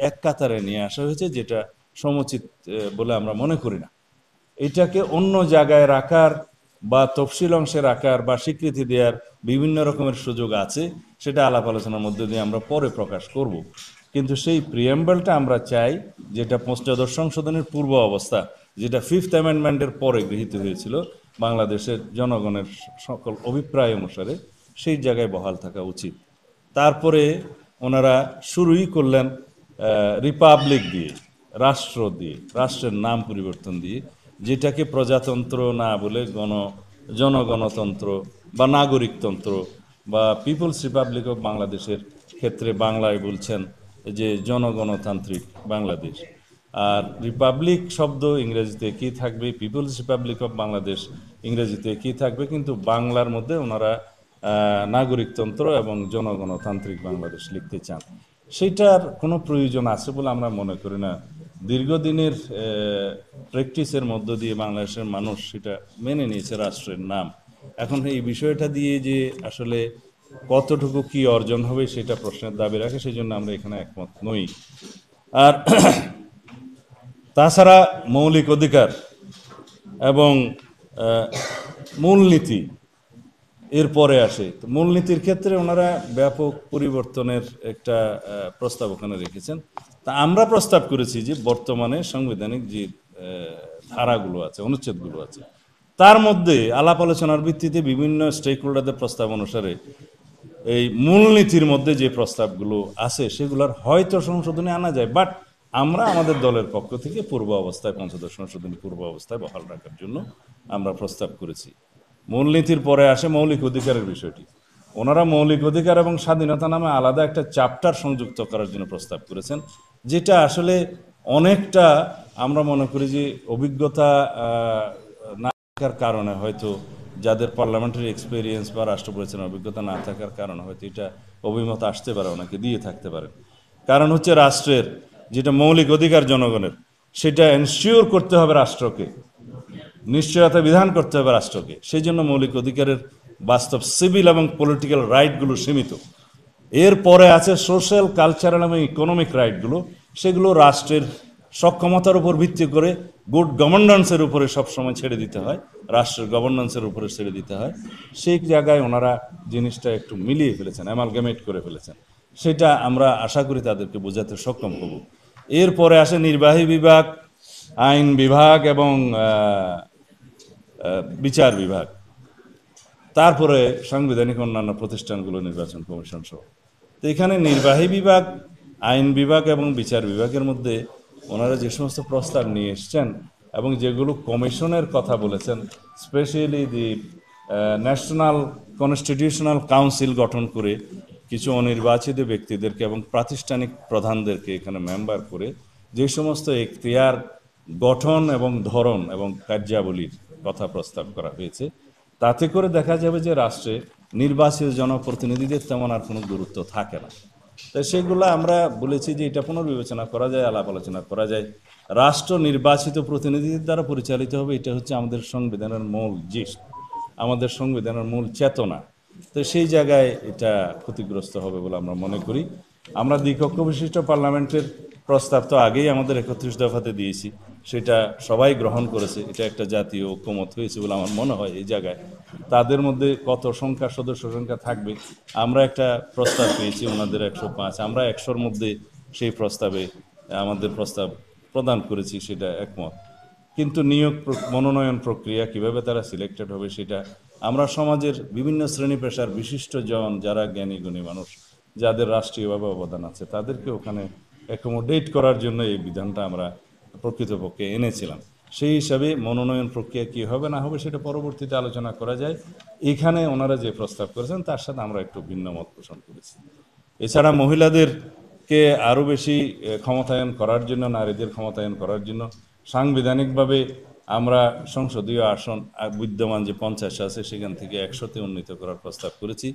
এক কাতারে নিয়ে আসা হয়েছে, যেটা সমুচিত বলে আমরা মনে করি না। এটাকে অন্য জায়গায় রাখার বা তফসিল অংশে রাখার বা স্বীকৃতি দেওয়ার বিভিন্ন রকমের সুযোগ আছে, সেটা আলাপ আলোচনার মধ্যে দিয়ে আমরা পরে প্রকাশ করব। কিন্তু সেই প্রিয়াম্বলটা আমরা চাই, যেটা পঞ্চদশ সংশোধনের পূর্ব অবস্থা, যেটা 5th অ্যামেন্ডমেন্টের পরে গৃহীত হয়েছিল বাংলাদেশের জনগণের সকল অভিপ্রায় অনুসারে, সেই জায়গায় বহাল থাকা উচিত। তারপরে ওনারা শুরুই করলেন রিপাবলিক দিয়ে, রাষ্ট্র দিয়ে, রাষ্ট্রের নাম পরিবর্তন দিয়ে, যেটাকে প্রজাতন্ত্র না বলে জনগণতন্ত্র বা নাগরিকতন্ত্র বা পিপলস রিপাবলিক অফ বাংলাদেশের ক্ষেত্রে বাংলায় বলছেন যে জনগণতান্ত্রিক বাংলাদেশ। আর রিপাবলিক শব্দ ইংরেজিতে কি থাকবে, পিপলস রিপাবলিক অফ বাংলাদেশ ইংরেজিতে কি থাকবে, কিন্তু বাংলার মধ্যে ওনারা নাগরিকতন্ত্র এবং জনগণতান্ত্রিক বাংলাদেশ লিখতে চান। সেইটার কোনো প্রয়োজন আছে বলে আমরা মনে করি না। দীর্ঘদিনের প্র্যাকটিসের মধ্য দিয়ে বাংলাদেশের মানুষ সেটা মেনে নিয়েছে রাষ্ট্রের নাম। এখন এই বিষয়টা দিয়ে যে আসলে কতটুকু কি অর্জন হবে সেটা প্রশ্নের দাবি রাখে, সেই জন্য আমরা এখানে একমত নই। আর তাছাড়া মৌলিক অধিকার এবং মূলনীতি এরপরে আসে। তো মূলনীতির ক্ষেত্রে ওনারা ব্যাপক পরিবর্তনের একটা প্রস্তাব ওখানে রেখেছেন। তা আমরা প্রস্তাব করেছি যে বর্তমানে সাংবিধানিক যে ধারাগুলো আছে, অনুচ্ছেদগুলো আছে, তার মধ্যে আলাপ আলোচনার ভিত্তিতে বিভিন্ন স্টেক হোল্ডারদের প্রস্তাব অনুসারে এই মূলনীতির মধ্যে যে প্রস্তাবগুলো আছে সেগুলোর হয়তো সংশোধনে আনা যায়, বাট আমরা আমাদের দলের পক্ষ থেকে পূর্ব অবস্থায়, পঞ্চদশ সংশোধনী পূর্ব অবস্থায় বহাল রাখার জন্য আমরা প্রস্তাব করেছি। মূলনীতির পরে আসে মৌলিক অধিকারের বিষয়টি। ওনারা মৌলিক অধিকার এবং স্বাধীনতা নামে আলাদা একটা চ্যাপ্টার সংযুক্ত করার জন্য প্রস্তাব করেছেন, যেটা আসলে অনেকটা আমরা মনে করি যে অভিজ্ঞতা না থাকার কারণে, হয়তো যাদের পার্লামেন্টারি এক্সপিরিয়েন্স বা রাষ্ট্র পরিচালনার অভিজ্ঞতা না থাকার কারণে হয়তো এটা অভিমত আসতে পারে, ওনাকে দিয়ে থাকতে পারে। কারণ হচ্ছে রাষ্ট্রের যেটা মৌলিক অধিকার জনগণের, সেটা এনশিওর করতে হবে রাষ্ট্রকে, নিশ্চয়তা বিধান করতে হবে রাষ্ট্রকে। সেই জন্য মৌলিক অধিকারের বাস্তব সিভিল এবং পলিটিক্যাল রাইটগুলো সীমিত। এরপরে আছে সোশ্যাল, কালচারাল এবং ইকোনমিক রাইটগুলো, সেগুলো রাষ্ট্রের সক্ষমতার উপর ভিত্তি করে গুড গভর্নেন্সের উপরে সবসময় ছেড়ে দিতে হয়, রাষ্ট্রের গভর্নেন্সের উপরে ছেড়ে দিতে হয়। সেই জায়গায় ওনারা জিনিসটা একটু মিলিয়ে ফেলেছেন, অ্যামালগামেট করে ফেলেছেন। সেটা আমরা আশা করি তাদেরকে বোঝাতে সক্ষম হব। এরপরে আসে নির্বাহী বিভাগ, আইন বিভাগ এবং বিচার বিভাগ, তারপরে সাংবিধানিক অন্যান্য প্রতিষ্ঠানগুলো, নির্বাচন কমিশন সহ। তো এখানে নির্বাহী বিভাগ, আইন বিভাগ এবং বিচার বিভাগের মধ্যে ওনারা যে সমস্ত প্রস্তাব নিয়ে এসছেন এবং যেগুলো কমিশনের কথা বলেছেন, specially the national constitutional council গঠন করে কিছু অনির্বাচিত ব্যক্তিদেরকে এবং প্রাতিষ্ঠানিক প্রধানদেরকে এখানে মেম্বার করে যে সমস্ত এখতিয়ার গঠন এবং ধরন এবং কার্যাবলীর কথা প্রস্তাব করা হয়েছে, তাতে করে দেখা যাবে যে রাষ্ট্রে নির্বাচিত জনপ্রতিনিধিদের তেমন আর কোনো গুরুত্ব থাকে না। তাই সেগুলো আমরা বলেছি যে এটা পুনর্বিবেচনা করা যায়, আলাপ আলোচনা করা যায়। রাষ্ট্র নির্বাচিত প্রতিনিধিদের দ্বারা পরিচালিত হবে, এটা হচ্ছে আমাদের সংবিধানের মূল জিষ্ট, আমাদের সংবিধানের মূল চেতনা। তো সেই জায়গায় এটা ক্ষতিগ্রস্ত হবে বলে আমরা মনে করি। আমরা দ্বিকক্ষ বিশিষ্ট পার্লামেন্টের প্রস্তাব তো আগেই আমাদের 31 দফাতে দিয়েছি, সেটা সবাই গ্রহণ করেছে। এটা একটা জাতীয় ঐক্যমত হয়েছে বলে আমার মনে হয়। এই জায়গায় তাদের মধ্যে কত সংখ্যা, সদস্য সংখ্যা থাকবে, আমরা একটা প্রস্তাব পেয়েছি, ওনাদের 105, আমরা 100-র মধ্যে সেই প্রস্তাবে আমাদের প্রস্তাব প্রদান করেছি, সেটা একমত। কিন্তু নিয়োগ মনোনয়ন প্রক্রিয়া কিভাবে তারা সিলেক্টেড হবে, সেটা আমরা সমাজের বিভিন্ন শ্রেণী পেশার বিশিষ্ট জন, যারা জ্ঞানী গুণী মানুষ, যাদের রাষ্ট্রীয়ভাবে অবদান আছে, তাদেরকে ওখানে অ্যাকোমোডেট করার জন্য এই বিধানটা আমরা প্রকৃতপক্ষে এনেছিলাম। সেই হিসাবে মনোনয়ন প্রক্রিয়া কী হবে না হবে সেটা পরবর্তীতে আলোচনা করা যায়। এখানে ওনারা যে প্রস্তাব করেছেন তার সাথে আমরা একটু ভিন্ন মত পোষণ করেছি। এছাড়া মহিলাদেরকে আরও বেশি ক্ষমতায়ন করার জন্য, নারীদের ক্ষমতায়ন করার জন্য সাংবিধানিকভাবে আমরা সংসদীয় আসন বিদ্যমান যে 50 আছে সেখান থেকে 100-তে উন্নীত করার প্রস্তাব করেছি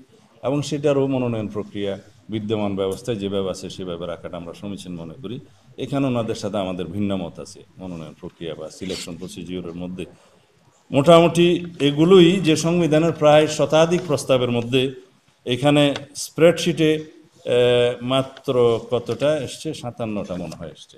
এবং সেটারও মনোনয়ন প্রক্রিয়া বিদ্যমান ব্যবস্থায় যেভাবে আছে সেভাবে রাখাটা আমরা সমীচীন মনে করি। এখানে ওনাদের সাথে আমাদের ভিন্ন মত আছে মনোনয়ন প্রক্রিয়া বা সিলেকশন প্রসিডিউরের মধ্যে। মোটামুটি এগুলোই যে সংবিধানের প্রায় শতাধিক প্রস্তাবের মধ্যে এখানে স্প্রেডশিটে মাত্র কতটা এসছে, 57টা মনে হয় এসছে।